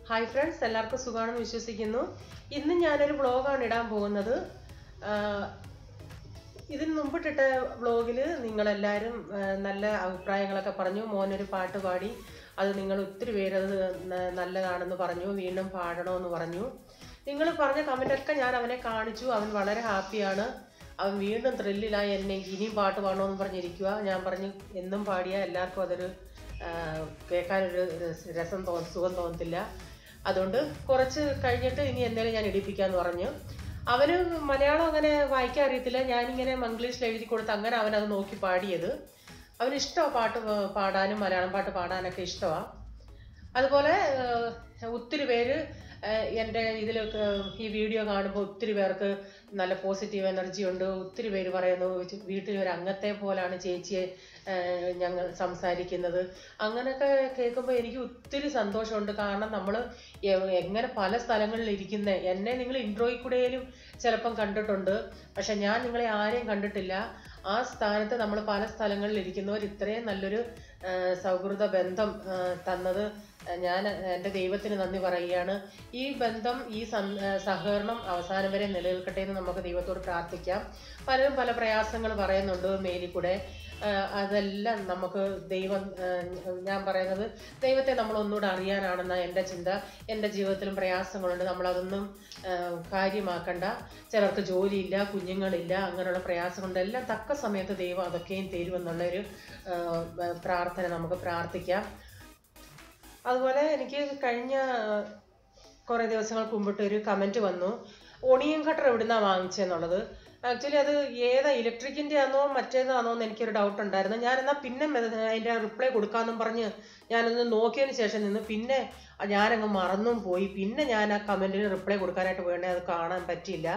Hi friends, എല്ലാവർക്കും സുഖമാണെന്ന് വിശ്വസിക്കുന്നു. ഇന്ന് ഞാനൊരു വ്ളോഗാണ് ഇടാൻ പോകുന്നത്. ഇതിന് മുമ്പിട്ടിട്ട വ്ളോഗിൽ നിങ്ങളെല്ലാവരും നല്ല അഭിപ്രായങ്ങളൊക്കെ പറഞ്ഞു. മോനൊരു പാട്ട് പാടി, അത് നിങ്ങൾ ഒത്തിരി പേരത് നല്ലതാണെന്ന് പറഞ്ഞു, വീണ്ടും പാടണമെന്ന് പറഞ്ഞു. നിങ്ങൾ പറഞ്ഞ കമൻറ്റൊക്കെ ഞാൻ അവനെ കാണിച്ചു. അവൻ വളരെ ഹാപ്പിയാണ്. അവൻ വീണ്ടും ത്രില്ലിലായി. എന്നെ ഇനിയും പാട്ട് പാടണമെന്ന് പറഞ്ഞിരിക്കുക. ഞാൻ പറഞ്ഞു എന്നും പാടിയാൽ എല്ലാവർക്കും അതൊരു കേൾക്കാനൊരു സുഖം തോന്നത്തില്ല. അതുകൊണ്ട് കുറച്ച് കഴിഞ്ഞിട്ട് ഇനി എന്തെങ്കിലും ഞാൻ ഇടിപ്പിക്കാമെന്ന് പറഞ്ഞു. അവന് മലയാളം അങ്ങനെ വായിക്കാൻ അറിയത്തില്ല. ഞാനിങ്ങനെ മംഗ്ലീഷിൽ എഴുതി കൊടുത്ത് അങ്ങനെ അവനത് നോക്കി പാടിയത്. അവന് ഇഷ്ടമാണ് പാട്ട് പാടാനും മലയാളം പാട്ട് പാടാനൊക്കെ ഇഷ്ടമാണ്. അതുപോലെ ഒത്തിരി പേര് എൻ്റെ ഇതിൽ ഈ വീഡിയോ കാണുമ്പോൾ ഒത്തിരി പേർക്ക് നല്ല പോസിറ്റീവ് എനർജി ഉണ്ട്. ഒത്തിരി പേര് പറയുന്നു വീട്ടിലൊരു അംഗത്തെ പോലാണ് ചേച്ചിയെ ഞങ്ങൾ സംസാരിക്കുന്നത്. അങ്ങനെയൊക്കെ കേൾക്കുമ്പോൾ എനിക്ക് ഒത്തിരി സന്തോഷമുണ്ട്. കാരണം നമ്മൾ എങ്ങനെ പല സ്ഥലങ്ങളിൽ ഇരിക്കുന്ന എന്നെ നിങ്ങൾ ഇൻട്രോയിൽ കൂടെയും ചിലപ്പം കണ്ടിട്ടുണ്ട്, പക്ഷെ ഞാൻ നിങ്ങളെ ആരെയും കണ്ടിട്ടില്ല. ആ സ്ഥാനത്ത് നമ്മൾ പല സ്ഥലങ്ങളിൽ ഇരിക്കുന്നവർ ഇത്രയും നല്ലൊരു സൗഹൃദ ബന്ധം തന്നത് ഞാൻ എൻ്റെ ദൈവത്തിന് നന്ദി പറയുകയാണ്. ഈ ബന്ധം, ഈ സഹകരണം അവസാനം വരെ നിലനിൽക്കട്ടെ എന്ന് നമുക്ക് ദൈവത്തോട് പ്രാർത്ഥിക്കാം. പലരും പല പ്രയാസങ്ങൾ പറയുന്നുണ്ട് മേലിൽ കൂടെ. അതെല്ലാം നമുക്ക് ഞാൻ പറയുന്നത് ദൈവത്തെ നമ്മൾ ഒന്നുകൂടെ അറിയാനാണെന്ന എൻ്റെ ചിന്ത. എൻ്റെ ജീവിതത്തിലും പ്രയാസങ്ങളുണ്ട്, നമ്മളതൊന്നും കാര്യമാക്കണ്ട. ചിലർക്ക് ജോലിയില്ല, കുഞ്ഞുങ്ങളില്ല, അങ്ങനെയുള്ള പ്രയാസങ്ങളുണ്ട്. എല്ലാം തക്ക സമയത്ത് ദൈവം അതൊക്കെയും തരുമെന്നുള്ളൊരു പ്രാർത്ഥന നമുക്ക് പ്രാർത്ഥിക്കാം. അതുപോലെ എനിക്ക് കഴിഞ്ഞ കുറേ ദിവസങ്ങൾക്ക് മുമ്പിട്ട് ഒരു കമൻറ്റ് വന്നു, ഒണിയൻ കട്ടർ എവിടുന്നാണ് വാങ്ങിച്ചതെന്നുള്ളത്. ആക്ച്വലി അത് ഏതാ, ഇലക്ട്രിക്കിൻ്റെ ആണോ മറ്റേതാണോ എന്ന് എനിക്കൊരു ഡൗട്ട് ഉണ്ടായിരുന്നു. ഞാനെന്നാൽ പിന്നെ അതിൻ്റെ റിപ്ലൈ കൊടുക്കാമെന്നും പറഞ്ഞ് ഞാനൊന്ന് നോക്കിയതിന് ശേഷം നിന്ന് പിന്നെ ഞാനങ്ങ് മറന്നും പോയി. പിന്നെ ഞാൻ ആ കമൻറ്റിന് റിപ്ലൈ കൊടുക്കാനായിട്ട് വേണ്ടേ, അത് കാണാൻ പറ്റിയില്ല.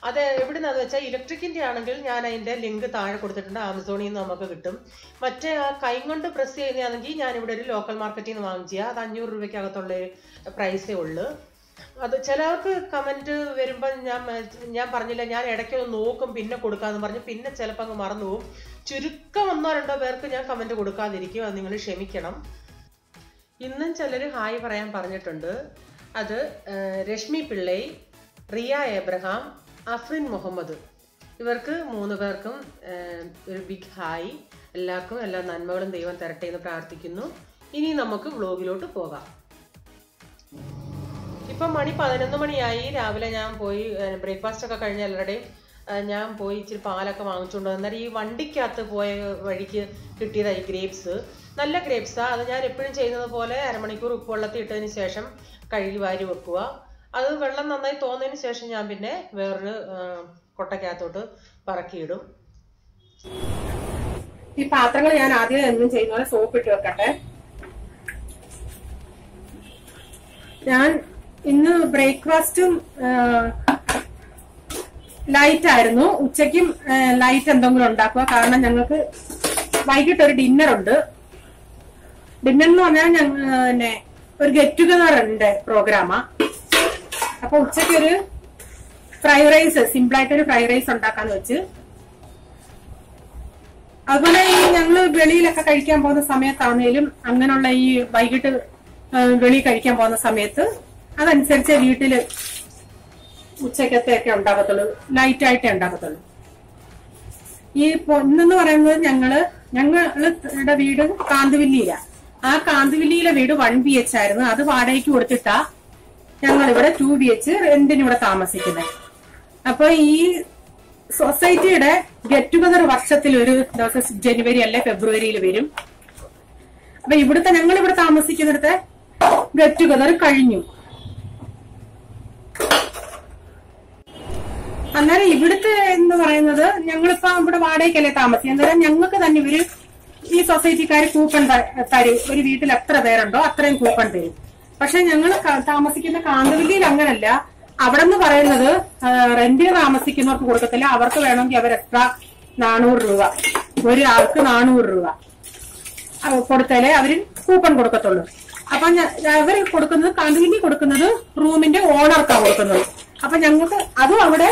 അത് എവിടുന്നാന്ന് വെച്ചാൽ ഇലക്ട്രിക്കിൻ്റെ ആണെങ്കിൽ ഞാൻ അതിൻ്റെ ലിങ്ക് താഴെ കൊടുത്തിട്ടുണ്ട്. ആമസോണിൽ നിന്ന് നമുക്ക് കിട്ടും. മറ്റേ ആ കൈ കൊണ്ട് പ്രസ് ചെയ്യുന്നതാണെങ്കിൽ ഞാനിവിടെ ഒരു ലോക്കൽ മാർക്കറ്റിൽ നിന്ന് വാങ്ങിച്ചാൽ അത് 500 രൂപയ്ക്കകത്തുള്ള പ്രൈസേ ഉള്ളൂ. അത് ചിലർക്ക് കമൻറ്റ് വരുമ്പോൾ ഞാൻ പറഞ്ഞില്ല, ഞാൻ ഇടയ്ക്കൊന്ന് നോക്കും പിന്നെ കൊടുക്കാമെന്ന് പറഞ്ഞു. പിന്നെ ചിലപ്പോൾ അങ്ങ് മറന്നു പോകും. ചുരുക്കം 1-2 പേർക്ക് ഞാൻ കമൻറ്റ് കൊടുക്കാതിരിക്കും. അത് നിങ്ങൾ ക്ഷമിക്കണം. ഇന്നും ചിലർ ഹായ് പറയാൻ പറഞ്ഞിട്ടുണ്ട്. അത് രശ്മി പിള്ളൈ, റിയ എബ്രഹാം, അഫ്രിൻ മുഹമ്മദ്, ഇവർക്ക് 3 പേർക്കും ഒരു ബിഗ് ഹായ്. എല്ലാവർക്കും എല്ലാ നന്മകളും ദൈവം തരട്ടെ എന്ന് പ്രാർത്ഥിക്കുന്നു. ഇനി നമുക്ക് വ്ളോഗിലോട്ട് പോകാം. ഇപ്പം മണി 11 മണിയായി. രാവിലെ ഞാൻ പോയി ബ്രേക്ക്ഫാസ്റ്റ് ഒക്കെ കഴിഞ്ഞ എല്ലാവരുടെയും ഞാൻ പോയി ഇച്ചിരി പാലൊക്കെ വാങ്ങിച്ചുകൊണ്ട് വന്നാൽ ഈ വണ്ടിക്കകത്ത് പോയ വഴിക്ക് കിട്ടിയതായി ഗ്രേപ്സ്. നല്ല ഗ്രേപ്സാണ്. അത് ഞാൻ എപ്പോഴും ചെയ്യുന്നത് പോലെ അരമണിക്കൂർ ഉപ്പ് വെള്ളത്തിൽ ഇട്ടതിന് ശേഷം കഴുകി വാരി വെക്കുക. അത് വെള്ളം നന്നായി തോന്നതിന് ശേഷം ഞാൻ പിന്നെ വേറൊരു കൊട്ടയ്ക്കകത്തോട്ട് പറക്കിയിടും. ഈ പാത്രങ്ങൾ ഞാൻ ആദ്യം എന്നും ചെയ്യുന്ന പോലെ സോപ്പ് ഇട്ട് വെക്കട്ടെ. ഞാൻ ഇന്ന് ബ്രേക്ക്ഫാസ്റ്റും ലൈറ്റ് ആയിരുന്നു. ഉച്ചയ്ക്കും ലൈറ്റ് എന്തെങ്കിലും ഉണ്ടാക്കുക. കാരണം ഞങ്ങൾക്ക് വൈകിട്ട് ഒരു ഡിന്നർ ഉണ്ട്. ഡിന്നർ എന്ന് പറഞ്ഞാൽ പിന്നെ ഒരു ഗെറ്റ് ടുഗദർ ഉണ്ട് പ്രോഗ്രാമാ. അപ്പൊ ഉച്ചയ്ക്ക് ഒരു ഫ്രൈഡ് റൈസ്, സിമ്പിളായിട്ടൊരു ഫ്രൈഡ് റൈസ് ഉണ്ടാക്കാന്ന് വെച്ച്. അതുപോലെ ഈ ഞങ്ങള് വെളിയിലൊക്കെ കഴിക്കാൻ പോകുന്ന സമയത്താണേലും അങ്ങനെയുള്ള ഈ വൈകിട്ട് വെളിയിൽ കഴിക്കാൻ പോകുന്ന സമയത്ത് അതനുസരിച്ച് വീട്ടില് ഉച്ചക്കത്തെയൊക്കെ ഉണ്ടാകത്തുള്ളൂ, ലൈറ്റായിട്ടേ ഉണ്ടാകത്തുള്ളൂ. ഈ ഇന്നെന്ന് പറയുന്നത് ഞങ്ങളുടെ വീട് കാന്തുവില്ലിയിലാണ്. ആ കാന്തുവില്ലിയിലെ വീട് 1 BH ആയിരുന്നു. അത് വാടകയ്ക്ക് കൊടുത്തിട്ടാ ഞങ്ങളിവിടെ 2 BH റെന്റിന് ഇവിടെ താമസിക്കുന്നത്. അപ്പൊ ഈ സൊസൈറ്റിയുടെ ഗെറ്റ് ടുഗദർ വർഷത്തിൽ ഒരു ദിവസം ജനുവരി അല്ലെ ഫെബ്രുവരിയിൽ വരും. അപ്പൊ ഞങ്ങളിവിടെ താമസിക്കുന്നിടത്തെ ഗെറ്റ് ടുഗദർ കഴിഞ്ഞു. അന്നേരം ഇവിടുത്തെ എന്ന് പറയുന്നത് ഞങ്ങളിപ്പോ ഇവിടെ വാടകയ്ക്കല്ലേ താമസിക്കുക. അന്നേരം ഞങ്ങൾക്ക് തന്നെ ഇവര് ഈ സൊസൈറ്റിക്കാർ കൂപ്പൺ തരും. ഒരു വീട്ടിൽ എത്ര പേരുണ്ടോ അത്രയും കൂപ്പൺ തരും. പക്ഷെ ഞങ്ങൾ താമസിക്കുന്ന കാന്തവില്ലിയിൽ അങ്ങനല്ല. അവിടെ നിന്ന് പറയുന്നത് റെന്റിന് താമസിക്കുന്നവർക്ക് കൊടുക്കത്തില്ല. അവർക്ക് വേണമെങ്കിൽ അവർ എക്സ്ട്രാ 400 രൂപ, ഒരാൾക്ക് 400 രൂപ കൊടുത്താലേ അവര് കൂപ്പൺ കൊടുക്കത്തുള്ളൂ. അപ്പൊ അവർ കൊടുക്കുന്നത്, കാന്തവില്ലി കൊടുക്കുന്നത് റൂമിന്റെ ഓണർക്കാണ് കൊടുക്കുന്നത്. അപ്പൊ ഞങ്ങൾക്ക് അതും അവിടെ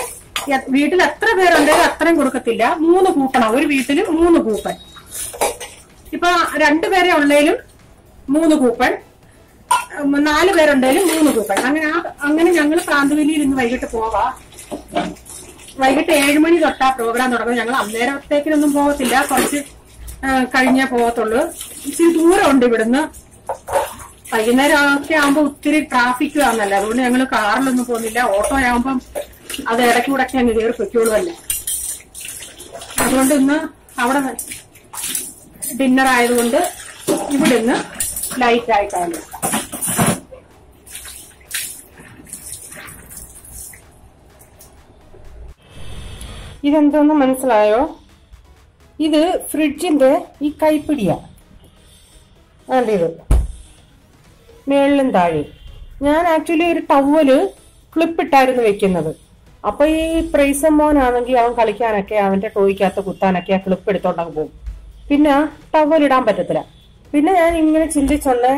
വീട്ടിൽ എത്ര പേരുണ്ടെങ്കിലും അത്രയും കൊടുക്കത്തില്ല. 3 കൂപ്പണാണ് ഒരു വീട്ടിൽ 3 കൂപ്പൺ. ഇപ്പൊ 2 പേരെ ഉള്ളതിലും 3 കൂപ്പൺ, 4 പേരുണ്ടെങ്കിലും 3 കൂപ്പൺ. അങ്ങനെ ഞങ്ങൾ പ്രാന്തവലിയിൽ ഇന്ന് വൈകിട്ട് പോവാം. വൈകിട്ട് 7 മണി തൊട്ടാ പ്രോഗ്രാം തുടങ്ങുന്നത്. ഞങ്ങൾ അന്നേരത്തേക്കിനൊന്നും പോകത്തില്ല, കുറച്ച് കഴിഞ്ഞേ പോകത്തുള്ളൂ. ഇച്ചിരി ദൂരമുണ്ട് ഇവിടുന്ന്. വൈകുന്നേരം ഒക്കെ ആകുമ്പോ ഒത്തിരി ട്രാഫിക് ആണെന്നല്ല, അതുകൊണ്ട് ഞങ്ങൾ കാറിലൊന്നും പോകുന്നില്ല. ഓട്ടോ ആകുമ്പം അത് ഇടയ്ക്കൂടൊക്കെ അങ്ങ് കയറി പൊയ്ക്കോളുമല്ലേ. അതുകൊണ്ട് ഇന്ന് അവിടെ ഡിന്നർ ആയതുകൊണ്ട് ഇവിടുന്ന് ലൈറ്റ് ആയിട്ടാണ്. ഇതെന്തോന്ന് മനസ്സിലായോ? ഇത് ഫ്രിഡ്ജിന്റെ ഈ കൈപ്പിടിയാ. ഇത് മേളിലും താഴെ. ഞാൻ ആക്ച്വലി ഒരു ടവല് ക്ലിപ്പിട്ടായിരുന്നു വെക്കുന്നത്. അപ്പൊ ഈ പ്രൈസം മോനാണെങ്കിൽ അവൻ കളിക്കാനൊക്കെ അവന്റെ ടോയ്ക്കകത്ത് കുത്താനൊക്കെ ആ ക്ലിപ്പ് എടുത്തോണ്ടങ്ങ് പോകും. പിന്നെ ടവലിടാൻ പറ്റത്തില്ല. പിന്നെ ഞാൻ ഇങ്ങനെ ചിന്തിച്ചോണ്ടേ,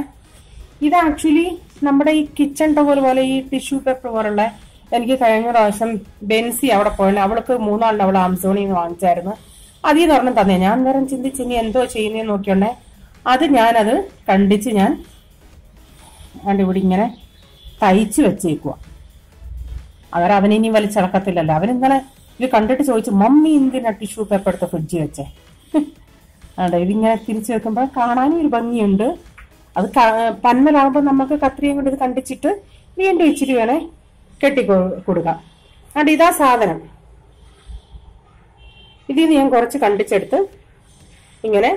ഇത് ആക്ച്വലി നമ്മുടെ ഈ കിച്ചൺ ടവൽ പോലെ ഈ ടിഷ്യൂ പേപ്പർ പോലുള്ള, എനിക്ക് കഴിഞ്ഞ പ്രാവശ്യം ബെൻസി അവിടെ പോയത്, അവൾക്ക് 3 നാളിന് അവൾ ആമസോണിൽ നിന്ന് വാങ്ങിച്ചായിരുന്നു. അതിൽ നിന്ന് ഒരെണ്ണം തന്നെ. ഞാൻ നേരം ചിന്തിച്ച് ഇനി എന്തോ ചെയ്യുന്നതെന്ന് നോക്കിയോണ്ടേ അത് ഞാനത് കണ്ടിച്ച് ഞാൻ ഇവിടെ ഇങ്ങനെ തയ്ച്ച് വെച്ചേക്കുക. അവനിനി വലിച്ചടക്കത്തില്ലല്ലോ. അവനിങ്ങനെ ഇത് കണ്ടിട്ട് ചോദിച്ചു, മമ്മി എന്തിനാ ടിഷ്യൂ പേപ്പർ എടുത്ത് ഫ്രിഡ്ജിൽ വെച്ചേ? അതെ, ഇതിങ്ങനെ തിരിച്ചു വെക്കുമ്പോൾ കാണാനും ഒരു ഭംഗിയുണ്ട്. അത് പന്മലാകുമ്പോൾ നമുക്ക് കത്രിയും കൊണ്ട് ഇത് കണ്ടിച്ചിട്ട് വീണ്ടും ഇച്ചിരി വേണേ കെട്ടി കൊടുക്കാം. അതുകൊണ്ട് ഇതാ സാധനം. ഇതിൽ നിന്ന് ഞാൻ കുറച്ച് കണ്ടിച്ചെടുത്ത് ഇങ്ങനെ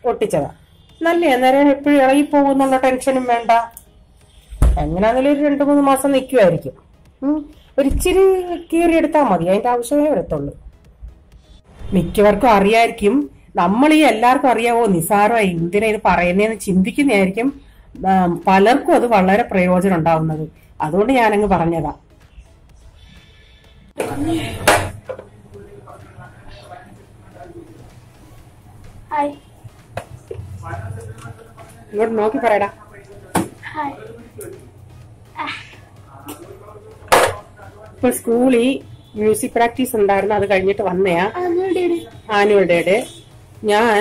ഒട്ടിച്ചതാ. നല്ല അന്നേരം എപ്പോഴും ഇളകി പോകുന്നുള്ള ടെൻഷനും വേണ്ട. എങ്ങനെയാണെങ്കിലും ഒരു 2-3 മാസം നിൽക്കുമായിരിക്കും. ഒരിച്ചിരി കീറിയെടുത്താൽ മതി, അതിന്റെ ആവശ്യമേ വരത്തുള്ളൂ. മിക്കവർക്കും അറിയായിരിക്കും. നമ്മൾ ഈ എല്ലാവർക്കും അറിയാവോ നിസാരമായി എന്തിനാ ഇത് പറയുന്നതെന്ന് ചിന്തിക്കുന്നതായിരിക്കും. പലർക്കും അത് വളരെ പ്രയോജനം ഉണ്ടാവുന്നത്. അതുകൊണ്ട് ഞാനങ്ങ് പറഞ്ഞതാ. ഇങ്ങോട്ട് നോക്കി പറയടാ. ഇപ്പൊ സ്കൂളിൽ മ്യൂസിക് പ്രാക്ടീസ് ഉണ്ടായിരുന്നു, അത് കഴിഞ്ഞിട്ട് വന്നയാ. ആനുവൽ ഡേയുടെ ഞാൻ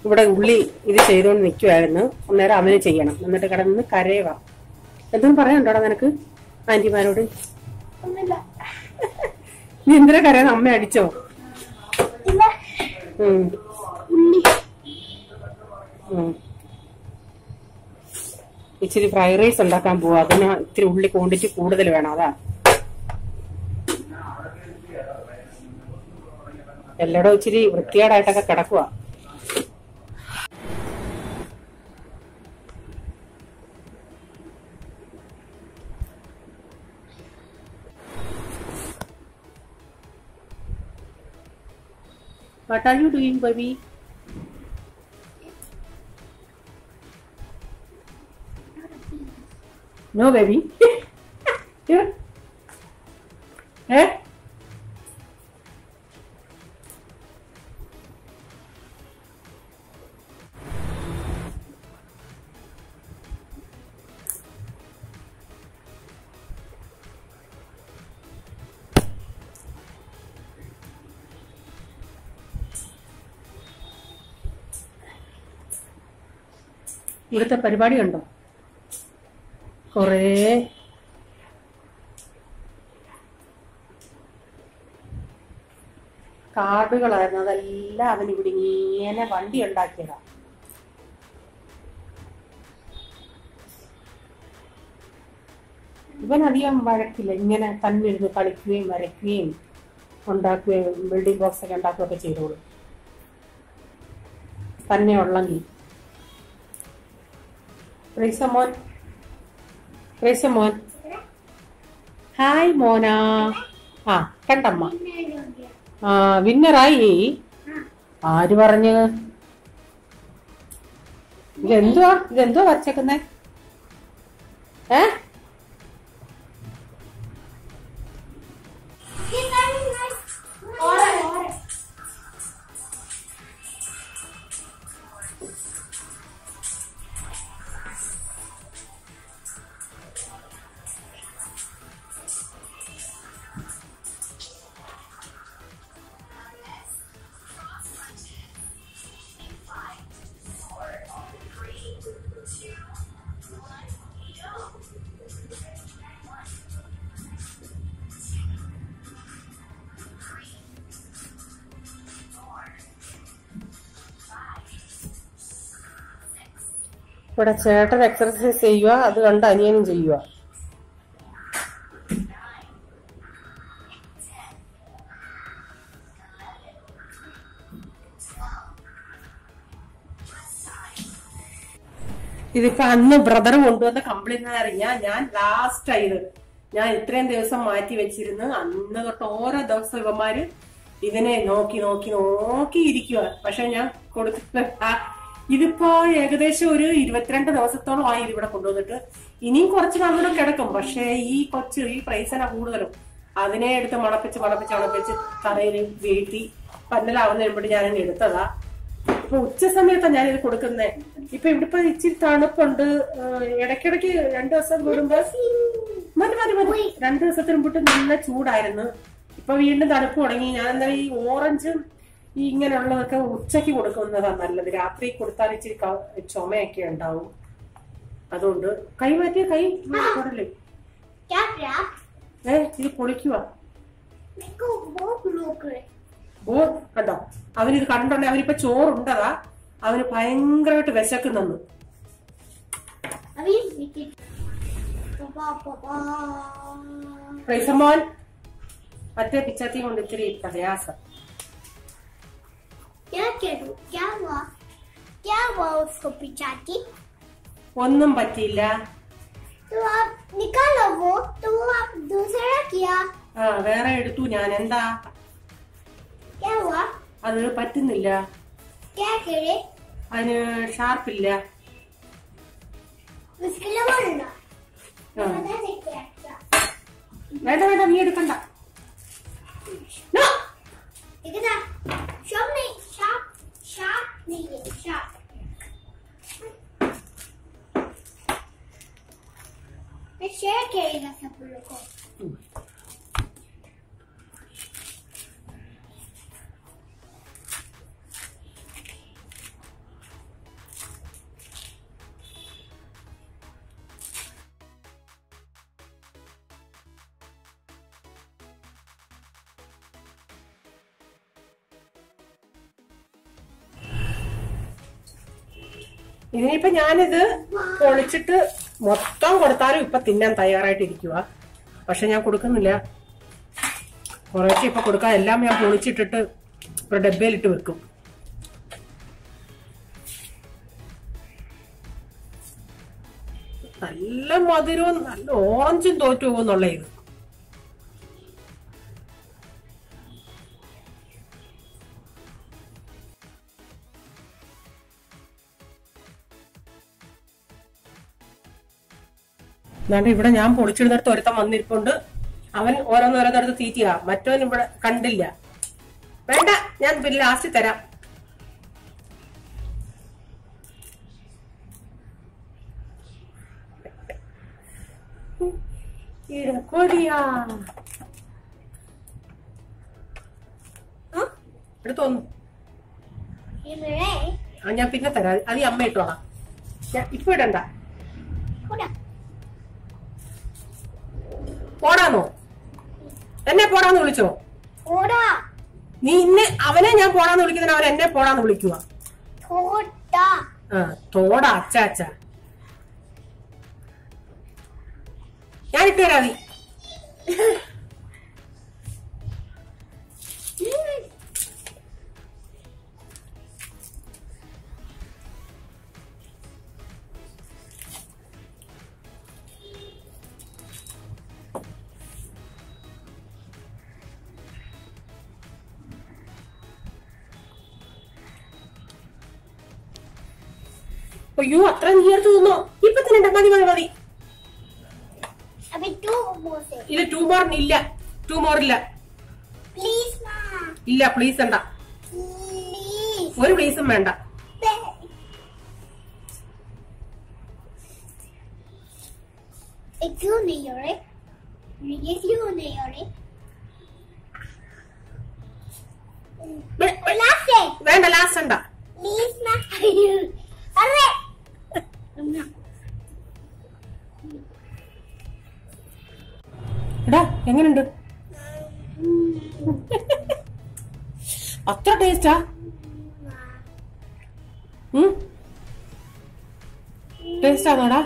ഇവിടെ ഉള്ളി ഇത് ചെയ്തോണ്ട് നിൽക്കുമായിരുന്നു. അന്നേരം അവന് ചെയ്യണം. എന്നിട്ട് കിടന്ന് കരയുക. എന്തും പറയാനുണ്ടോടാ നിനക്ക് ആന്റിമാരോട്? നീ എന്തിനാ കരയുന്ന? അമ്മ അടിച്ചോ? ഇച്ചിരി ഫ്രൈഡ് റൈസ് ഉണ്ടാക്കാൻ പോവാ. അതിന് ഇത്തിരി ഉള്ളി ക്വാണ്ടിറ്റി കൂടുതൽ വേണം. അതാ എല്ലായിടും ഇച്ചിരി വൃത്തികേടായിട്ടൊക്കെ കിടക്കുക. What are you doing, baby? No, baby. Here. Eh? ഇവിടുത്തെ പരിപാടി ഉണ്ടോ? കുറേ കാർഡുകളായിരുന്നു. അതെല്ലാം അവനിവിടെ ഇങ്ങനെ വണ്ടി ഉണ്ടാക്കിയതാ. ഇവനധികം വഴക്കില്ല. ഇങ്ങനെ തന്നിരുന്ന് കളിക്കുകയും വരയ്ക്കുകയും ഉണ്ടാക്കുകയും ബിൽഡിംഗ് ബോക്സ് ഒക്കെ ഉണ്ടാക്കുകയൊക്കെ ചെയ്തോളൂ തന്നെ ഉള്ളെങ്കിൽ. റീസമോൻ, റീസമോൻ, ഹായ് മോനാ. ആ കണ്ടമ്മ. ആ വിന്നറായി. ആര് പറഞ്ഞ്? ഇതെന്തുവാ വരച്ചേക്കുന്നേ? ഏ ഇവിടെ ചേട്ടൻ എക്സർസൈസ് ചെയ്യുക, അത് കണ്ട് അനിയനും ചെയ്യുക. ഇതിപ്പോ അന്ന് ബ്രദർ കൊണ്ടുവന്ന കംപ്ലൈന്റ് അറിഞ്ഞാ ഞാൻ ലാസ്റ്റ് ആയത്. ഞാൻ ഇത്രയും ദിവസം മാറ്റി വെച്ചിരുന്നു. അന്ന് തൊട്ട് ഓരോ ദിവസം ഇവന്മാര് ഇതിനെ നോക്കി നോക്കി നോക്കി ഇരിക്കുക. പക്ഷെ ഞാൻ കൊടുത്തിട്ട് ഇതിപ്പോ ഏകദേശം ഒരു 22 ദിവസത്തോളം ആയി ഇതിവിടെ കൊണ്ടുവന്നിട്ട്. ഇനിയും കുറച്ച് നാളുകൂടെ കിടക്കും. പക്ഷെ ഈ പ്രൈസന കൂടുതലും അതിനെ എടുത്ത് മണപ്പിച്ച് തറയിൽ വീട്ടി പന്നലാവുന്ന വരുമ്പോഴും ഞാൻ എടുത്തതാ. ഇപ്പൊ ഉച്ച സമയത്താണ് ഞാനിത് കൊടുക്കുന്നേ. ഇപ്പൊ ഇവിടെ ഇച്ചിരി തണുപ്പുണ്ട്. ഇടയ്ക്കിടയ്ക്ക് 2 ദിവസം കൂടുമ്പോ മതി 2 ദിവസത്തിന് മുമ്പിട്ട് നല്ല ചൂടായിരുന്നു. ഇപ്പൊ വീണ്ടും തണുപ്പ് തുടങ്ങി. ഞാൻ എന്താ ഈ ഓറഞ്ചും ഈ ഇങ്ങനെയുള്ളതൊക്കെ ഉച്ചക്ക് കൊടുക്കുന്നതാ നല്ലത്. രാത്രി കൊടുത്താൽ ഇച്ചിരി ചുമയൊക്കെ ഉണ്ടാവും. അതുകൊണ്ട് കൈ മാറ്റിയ കൈ കൊടല്ലേ. ഇത് പൊളിക്കുക. കണ്ടോ, അവനിത് കണ്ടോണ്ടേ അവനിപ്പോ ചോറുണ്ടതാ. അവന് ഭയങ്കരമായിട്ട് വിശക്കുന്നെന്ന്. പ്രൈസമോൻ മറ്റേ പിച്ചാത്തി കൊണ്ട് ഇത്തിരി പ്രയാസം. ഒന്നും പറ്റിയില്ല. വേറെ എടുത്തു ഞാൻ. എന്താ അത് പറ്റുന്നില്ല. അതിന് ഷാർപ്പില്ല. വേണ്ട നീ എടുക്കണ്ട. ഇതിനിപ്പോ ഞാനിത് പൊളിച്ചിട്ട് മൊത്തം കൊടുത്താലും ഇപ്പൊ തിന്നാൻ തയ്യാറായിട്ടിരിക്കുക. പക്ഷെ ഞാൻ കൊടുക്കുന്നില്ല. കുറേശ്ശെ ഇപ്പൊ കൊടുക്കാൻ എല്ലാം ഞാൻ പൊളിച്ചിട്ടിട്ട് ഒരു ഡബ്ബയിലിട്ട് വെക്കും. നല്ല മധുരവും നല്ല ഓറഞ്ചും തോറ്റു പോകുന്നുള്ള ഇത്. എന്നാണ്ട് ഇവിടെ ഞാൻ പൊളിച്ചിടുന്നിടത്ത് ഒരുത്തം വന്നിരിപ്പുണ്ട്. അവൻ ഓരോന്നോരോന്നെടുത്ത് തീറ്റിയാ. മറ്റവൻ ഇവിടെ കണ്ടില്ല. വേണ്ട, ഞാൻ ബില്ല് ലാസ്റ്റ് തരാം. എടുത്തോന്നു. ഞാൻ പിന്നെ തരാം. അത് അമ്മ ഇട്ടോളാം. ഞാൻ ഇപ്പൊ ഇടണ്ട. പോടാന്നോ? എന്നെ പോടാന്ന് വിളിച്ചോ? നീ ഇന്നെ അവനെ ഞാൻ പോടാന്ന് വിളിക്കുന്നതിന് അവൻ എന്നെ പോടാന്ന് വിളിക്കുക. തോടാ അച്ചാ. ഞാൻ ഇട്ട് തരാ. നീ അയ്യോ അത്ര നീർത്ത് തിന്നോ? ഇപ്പൊ തന്നെ മതി. ഇത് 2 more ഇല്ല. 2 more ഇല്ല. ഇല്ല പ്ലീസ് വേണ്ട. ഒരു പ്ലീസും വേണ്ട. വേണ്ട ലാസ്റ്റ് വേണ്ട. എടാ എങ്ങനുണ്ട്? അത്ര ടേസ്റ്റാ? ടേസ്റ്റ് ആണോടാ?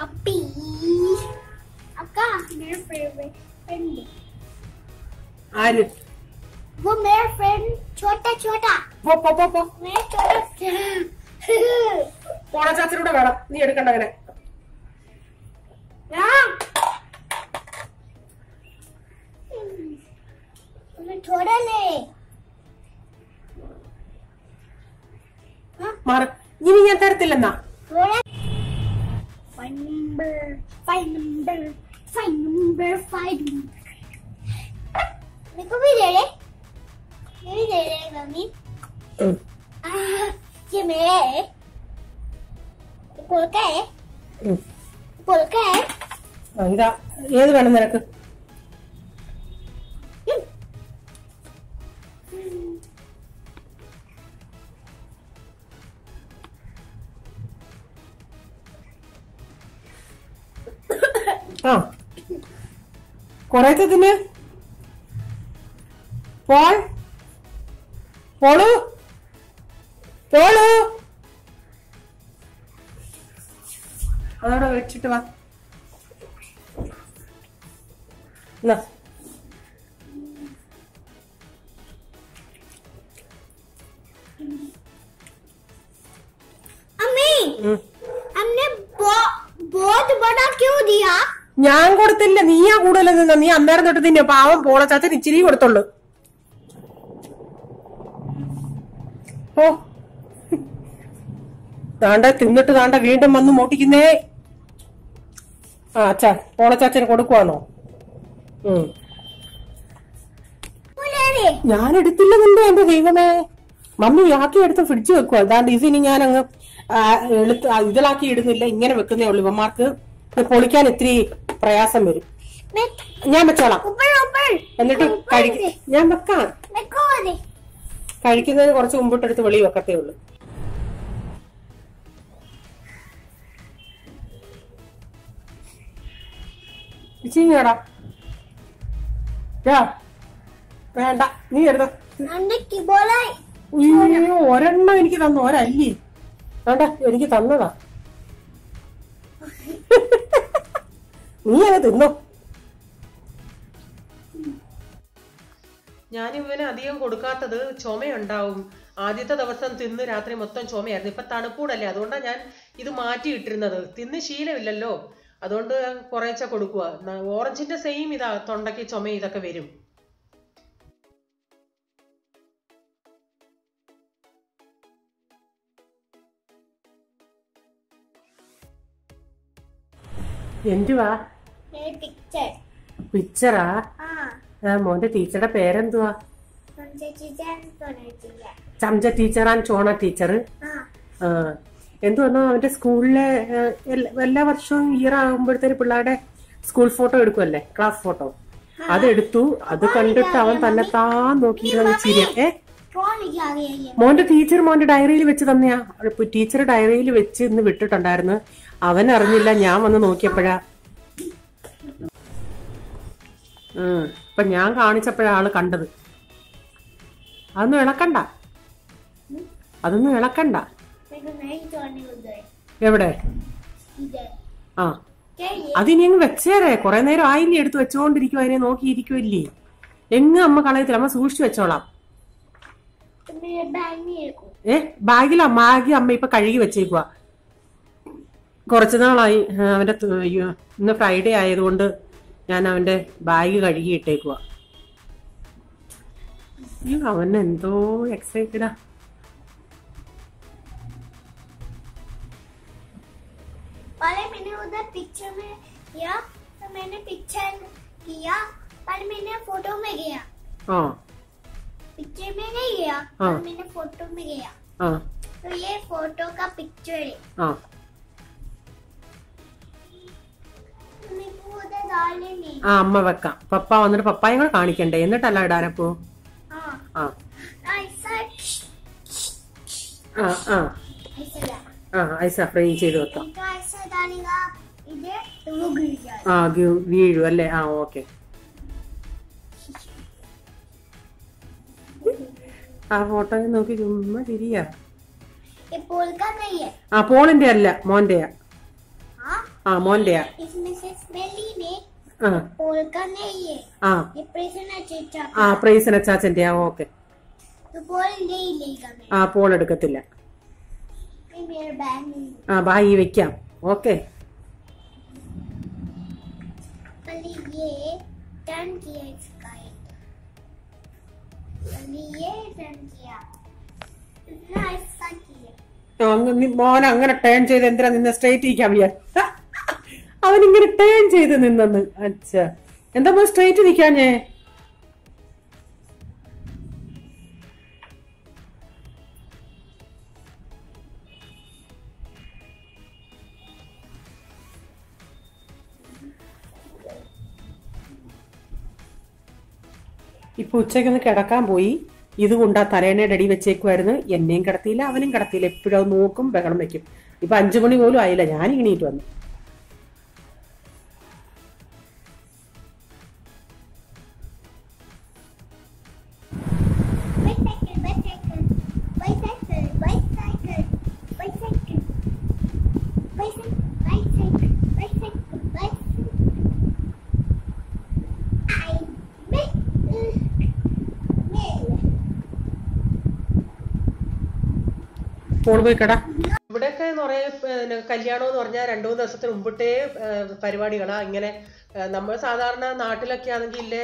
Uppy. Akka, मेरा favorite friend. ആര്? वो मेरा friend छोटा छोटा. പോ പോ പോ പോ. मेरा छोटा. പോണ ചാച്ചനൂടെ വേണം, നീ എടുക്കണ്ട അങ്ങനെ. थोड़ा ले. മാറ്, ഇനി ഞാൻ തരത്തില്ലെന്നാ. थोड़ा. Five number. मेरे को भी दे दे. ये भी दे दे मम्मी. ये मेरा है. पोलका है. पोलका है. ഇതാ, ഏത് വേണം നിനക്ക്? ആ, കൊറേത്തെ തിന്ന്. പോൾ പോളു പോളു അതവിടെ വെച്ചിട്ട് വാ. എന്നാ अम्मी हमने बहुत बड़ा क्यों दिया? ഞാൻ കൊടുത്തില്ല, നീയാ കൂടുതൽ നിന്ന. നീ അന്നേരം തൊട്ട് തിന്നെ. പാവം പോള ചാച്ചൻ ഇച്ചിരി കൊടുത്തുള്ളു. ഓ, താണ്ട തിന്നിട്ട് താണ്ട വീണ്ടും വന്ന് മോട്ടിക്കുന്നേ. ആ അച്ഛാ, പോള ചാച്ചന് കൊടുക്കുവാണോ? ഞാൻ എടുത്തില്ല നിന്റെ. എന്റെ ദൈവമേ, മമ്മി ആക്കി എടുത്ത് ഫ്രിഡ്ജ് വെക്കുക. അതാണ്ട് ഇതിനി ഞാൻ അങ്ങ് ഇതിലാക്കി ഇടുന്നില്ല, ഇങ്ങനെ വെക്കുന്നേ ഉള്ളു. ഇവന്മാർക്ക് പൊളിക്കാൻ ഇത്തിരി പ്രയാസം വരും. ഞാൻ വെച്ചോളാം. എന്നിട്ട് ഞാൻ വെക്കാം. കഴിക്കുന്നതിന് കുറച്ച് മുമ്പിട്ടെടുത്ത് വെളി വെക്കത്തേ ഉള്ളു. ഇച്ചിങ്ങടാ വേണ്ട, നീ എടുത്തോ. അയ്യോ, ഒരെണ്ണം എനിക്ക് തന്നു, ഒരല്ലി വേണ്ട, എനിക്ക് തന്നതാ. നീ അത് തിന്നോ. ഞാൻ ഇവന് അധികം കൊടുക്കാത്തത് ചുമയുണ്ടാവും. ആദ്യത്തെ ദിവസം തിന്ന് രാത്രി മൊത്തം ചുമയായിരുന്നു. ഇപ്പൊ തണുപ്പൂടല്ലേ, അതുകൊണ്ടാണ് ഞാൻ ഇത് മാറ്റിയിട്ടിരുന്നത്. തിന്ന് ശീലമില്ലല്ലോ, അതുകൊണ്ട് കുറേശ്ശെ കൊടുക്കുക. ഓറഞ്ചിന്റെ സെയിം ഇതാ, തൊണ്ടയ്ക്ക് ചുമ ഇതൊക്കെ വരും. എന്തുവാ പിക്ചറാ? മോന്റെ ടീച്ചറുടെ പേരെന്തുവാ? ചംച ടീച്ചർ ആൻഡ് ചോണ ടീച്ചർ. എന്തുവന്നോ അവന്റെ സ്കൂളിലെ എല്ലാ വർഷവും ഇയർ ആകുമ്പോഴത്തേന് പിള്ളേരുടെ സ്കൂൾ ഫോട്ടോ എടുക്കുമല്ലേ, ക്ലാസ് ഫോട്ടോ. അതെടുത്തു. അത് കണ്ടിട്ട് അവൻ തന്നെത്താൻ നോക്കിയിരുന്ന ചിരിയെ. മോന്റെ ടീച്ചർ മോന്റെ ഡയറിയിൽ വെച്ച് തന്നെയാ. ടീച്ചർ ഡയറിയിൽ വെച്ച് ഇന്ന് വിട്ടിട്ടുണ്ടായിരുന്നു. അവൻ അറിഞ്ഞില്ല, ഞാൻ വന്ന് നോക്കിയപ്പോഴാ. ഇപ്പൊ ഞാൻ കാണിച്ചപ്പോഴാ ആള് കണ്ടത്. അതൊന്നും ഇളക്കണ്ട, അതൊന്നും ഇളക്കണ്ട. എവിടെ? ആ, അതിനി അങ്ങ് വെച്ചേരെ. കുറെ നേരം ആയില്ലേ എടുത്ത് വെച്ചോണ്ടിരിക്കും. അതിനെ നോക്കിയിരിക്കുമല്ലേ. എങ്ങും അമ്മ കളയത്തില്ല, അമ്മ സൂക്ഷിച്ചു വെച്ചോളാം. ബാഗിൽ അമ്മ ഇപ്പൊ കഴുകി വെച്ചേക്കുവാ. കുറച്ചു നാളായി അവന്റെ. ഇന്ന് ഫ്രൈഡേ ആയതുകൊണ്ട് ഞാൻ അവന്റെ ബാഗ് കഴുകി ഇട്ടേക്കുവാ. അവൻ എന്തോ എക്സൈറ്റഡാ. पहले मैंने उधर पिक्चर में किया, तो मैंने पिक्चर किया, पर मैंने फोटो में गया। पिक्चर में नहीं गया, पर मैंने फोटो में गया। तो ये फोटो का पिक्चर है। उधर डालने नहीं। അമ്മ വെക്കാം. പപ്പ വന്നിട്ട് പപ്പായും കൂടെ കാണിക്കണ്ടേ, എന്നിട്ടല്ല ഇടാനപ്പോ. ഐസ ഫ്രെയിം ചെയ്ത് വെക്കാം. ആ വീഴും അല്ലേ? ആ ഓക്കെ. ആ ഫോട്ടോ നോക്കി ചുമ്മാ തിരിയാ. ആ പോളിന്റെ അല്ല, മോന്റെയാ. ആ മോന്റെയാ. ആ പ്രൈസൻ അച്ചാച്ചന്റെ. ആ ഓക്കെ. ആ പോൾ എടുക്കത്തില്ല. ആ ബായി വെക്കാം. ഓക്കെ. മോൻ അങ്ങനെ ടേൺ ചെയ്ത് എന്തിനാ നിന്ന് സ്ട്രേറ്റ് ഇരിക്കാൻ വയ്യ. അവനിങ്ങനെ ടേൺ ചെയ്ത് നിന്നെന്ന്. അച്ഛാ എന്താ മോൻ സ്ട്രേറ്റ് നിൽക്കാഞ്ഞേ? ഇപ്പൊ ഉച്ചയ്ക്കൊന്ന് കിടക്കാൻ പോയി. ഇതുകൊണ്ട് ആ തലേണയുടെ അടി വെച്ചേക്കുമായിരുന്നു. എന്നെയും കിടത്തിയില്ല, അവനും കിടത്തിയില്ല. എപ്പോഴും അത് നോക്കും, ബഹളം വെക്കും. ഇപ്പൊ 5 മണി പോലും ആയില്ല, ഞാൻ ഇങ്ങനെയിട്ട് വന്നു. പോയി കട. ഇവിടെയൊക്കെ കല്യാണം എന്ന് പറഞ്ഞാൽ 2-3 ദിവസത്തിന് മുമ്പിട്ടേ പരിപാടികളാ. ഇങ്ങനെ നമ്മൾ സാധാരണ നാട്ടിലൊക്കെ ആണെങ്കിൽ ഇല്ലേ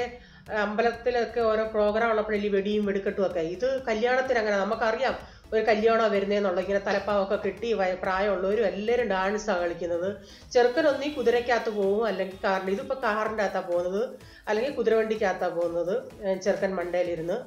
അമ്പലത്തിലൊക്കെ ഓരോ പ്രോഗ്രാം ഉള്ളപ്പോഴല്ലേ വെടിയും വെടിക്കെട്ടും ഒക്കെ. ഇത് കല്യാണത്തിന് അങ്ങനെ നമുക്കറിയാം ഒരു കല്യാണം വരുന്നതെന്നുള്ള. ഇങ്ങനെ തലപ്പാവൊക്കെ കിട്ടി പ്രായമുള്ളവരും എല്ലാവരും ഡാൻസാണ് കളിക്കുന്നത്. ചെറുക്കനൊന്നീ കുതിരക്കകത്ത് പോകും, അല്ലെങ്കിൽ കാറിൻ്റെ. ഇതിപ്പോൾ കാറിൻ്റെ അകത്താണ് പോകുന്നത്, അല്ലെങ്കിൽ കുതിരവണ്ടിക്കകത്താണ് പോകുന്നത്. ചെറുക്കൻ മണ്ടയിലിരുന്ന്.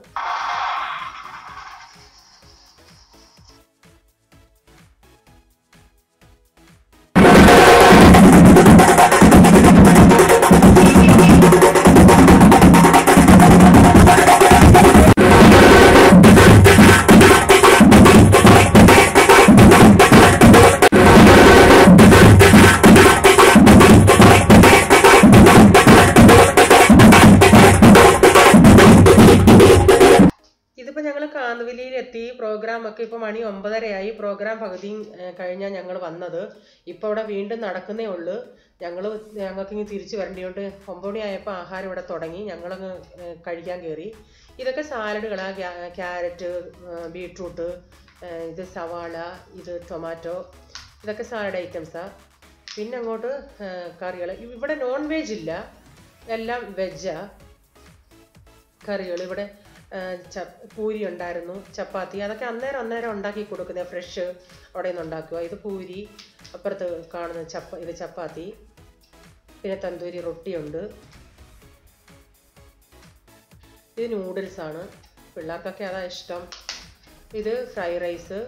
കാന്തവലിയിലെത്തി. പ്രോഗ്രാം ഒക്കെ ഇപ്പൊ മണി 9:30 പ്രോഗ്രാം പകുതി കഴിഞ്ഞാൽ ഞങ്ങൾ വന്നത്. ഇപ്പൊ ഇവിടെ വീണ്ടും നടക്കുന്നേ ഉള്ളു. ഞങ്ങൾക്ക് ഇനി തിരിച്ചു വരേണ്ടിയോണ്ട് 9 മണിയായപ്പോൾ ആഹാരം ഇവിടെ തുടങ്ങി. ഞങ്ങളങ്ങ് കഴിക്കാൻ കയറി. ഇതൊക്കെ സാലഡുകളാ. ക്യാരറ്റ്, ബീട്രൂട്ട്, ഇത് സവാള, ഇത് ടൊമാറ്റോ, ഇതൊക്കെ സാലഡ് ഐറ്റംസാ. പിന്നെ അങ്ങോട്ട് കറികൾ. ഇവിടെ നോൺ വെജ് ഇല്ല, എല്ലാം വെജാ കറികൾ. ഇവിടെ പൂരി ഉണ്ടായിരുന്നു, ചപ്പാത്തി, അതൊക്കെ അന്നേരം ഉണ്ടാക്കി കൊടുക്കുന്നത്. ഫ്രഷ് അവിടെ നിന്ന് ഉണ്ടാക്കുക. ഇത് പൂരി, അപ്പുറത്ത് കാണുന്ന ഇത് ചപ്പാത്തി, പിന്നെ തന്തൂരി റൊട്ടിയുണ്ട്. ഇത് നൂഡിൽസാണ്, പിള്ളേർക്കൊക്കെ അതാ ഇഷ്ടം. ഇത് ഫ്രൈ റൈസ്,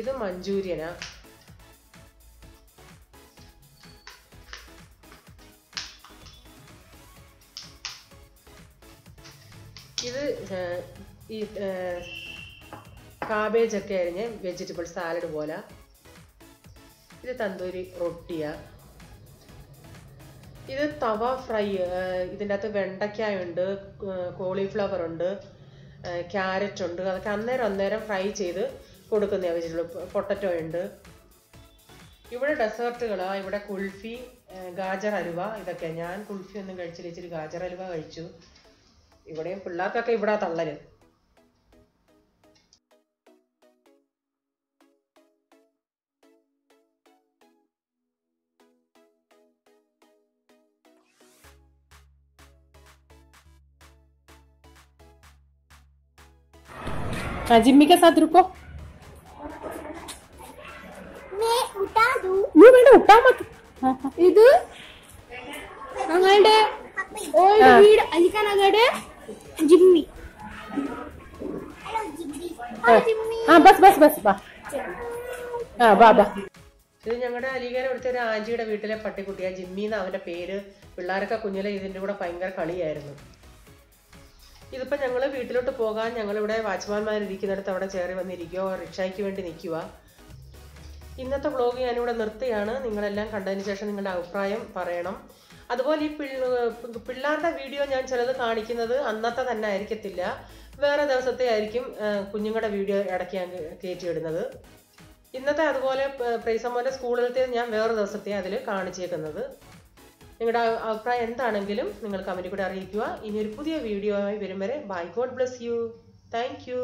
ഇത് മഞ്ചൂരിയനാ. ഇത് ഈ കാബേജൊക്കെ അരിഞ്ഞ് വെജിറ്റബിൾ സാലഡ് പോലെ. ഇത് തന്തൂരി റൊട്ടിയാ. ഇത് തവ ഫ്രൈ. ഇതിൻ്റെ അകത്ത് വെണ്ടയ്ക്കായുണ്ട്, കോളിഫ്ലവർ ഉണ്ട്, ക്യാരറ്റ് ഉണ്ട്. അതൊക്കെ അന്നേരം ഫ്രൈ ചെയ്ത് കൊടുക്കുന്ന വെജിറ്റബിൾ. പൊട്ടറ്റോ ഉണ്ട്. ഇവിടെ ഡെസേർട്ടുകളാ. ഇവിടെ കുൽഫി, ഗാജർ ഹലുവ, ഇതൊക്കെ. ഞാൻ കുൽഫി ഒന്നും കഴിച്ചില്ല, ഇച്ചിരി ഗാജർ ഹലുവ കഴിച്ചു. ഇവിടെയും പിള്ളേർക്കൊക്കെ ഇവിടെ തള്ളല്. जिम्मी के साथ रुको। मैं उठा दूं। नहीं बेटा उठा मत। ഇത് ഞങ്ങളുടെ ഓൾഡ് വീട് അലിക്കാനഗട് ജിമ്മി. हेलो जिम्मी। हाँ बस बस बस बा। हाँ बा बा. ഇത് ഞങ്ങളുടെ അലിഗേര ഇവിടുത്തെ ഒരു ആന്റിയുടെ വീട്ടിലെ പട്ടിക്കുട്ടിയാ. ജിമ്മി എന്ന് അവന്റെ പേര്. പിള്ളേരൊക്കെ കുഞ്ഞിലെ ഇതിന്റെ കൂടെ ഭയങ്കര കളിയായിരുന്നു. ഇതിപ്പോ ഞങ്ങള് വീട്ടിലോട്ട് പോകാൻ ഞങ്ങളിവിടെ വാച്ച്മാൻമാരിരിക്കുന്നിടത്ത് അവിടെ ചേറി വന്നിരിക്കുവോ, റിക്ഷയ്ക്ക് വേണ്ടി നിൽക്കുക. ഇന്നത്തെ വ്ളോഗ് ഞാനിവിടെ നിർത്തുകയാണ്. നിങ്ങളെല്ലാം കണ്ടതിന് ശേഷം നിങ്ങളുടെ അഭിപ്രായം പറയണം. അതുപോലെ ഈ പിള്ളേരുടെ വീഡിയോ ഞാൻ ചിലത് കാണിക്കുന്നത് അന്നത്തെ തന്നെ ആയിരിക്കത്തില്ല, വേറെ ദിവസത്തെ ആയിരിക്കും കുഞ്ഞുങ്ങളുടെ വീഡിയോ ഇടയ്ക്ക് ഞാൻ കയറ്റിയിടുന്നത്. ഇന്നത്തെ അതുപോലെ പ്രൈസമ്മോൻ്റെ സ്കൂളിലത്തെ ഞാൻ വേറെ ദിവസത്തെ അതിൽ കാണിച്ചേക്കുന്നത്. നിങ്ങളുടെ അഭിപ്രായം എന്താണെങ്കിലും നിങ്ങൾ കമൻറ്റിൽ കൂടെ അറിയിക്കുക. ഇനി ഒരു പുതിയ വീഡിയോ ആയി വരും വരെ bye. God bless you. Thank U.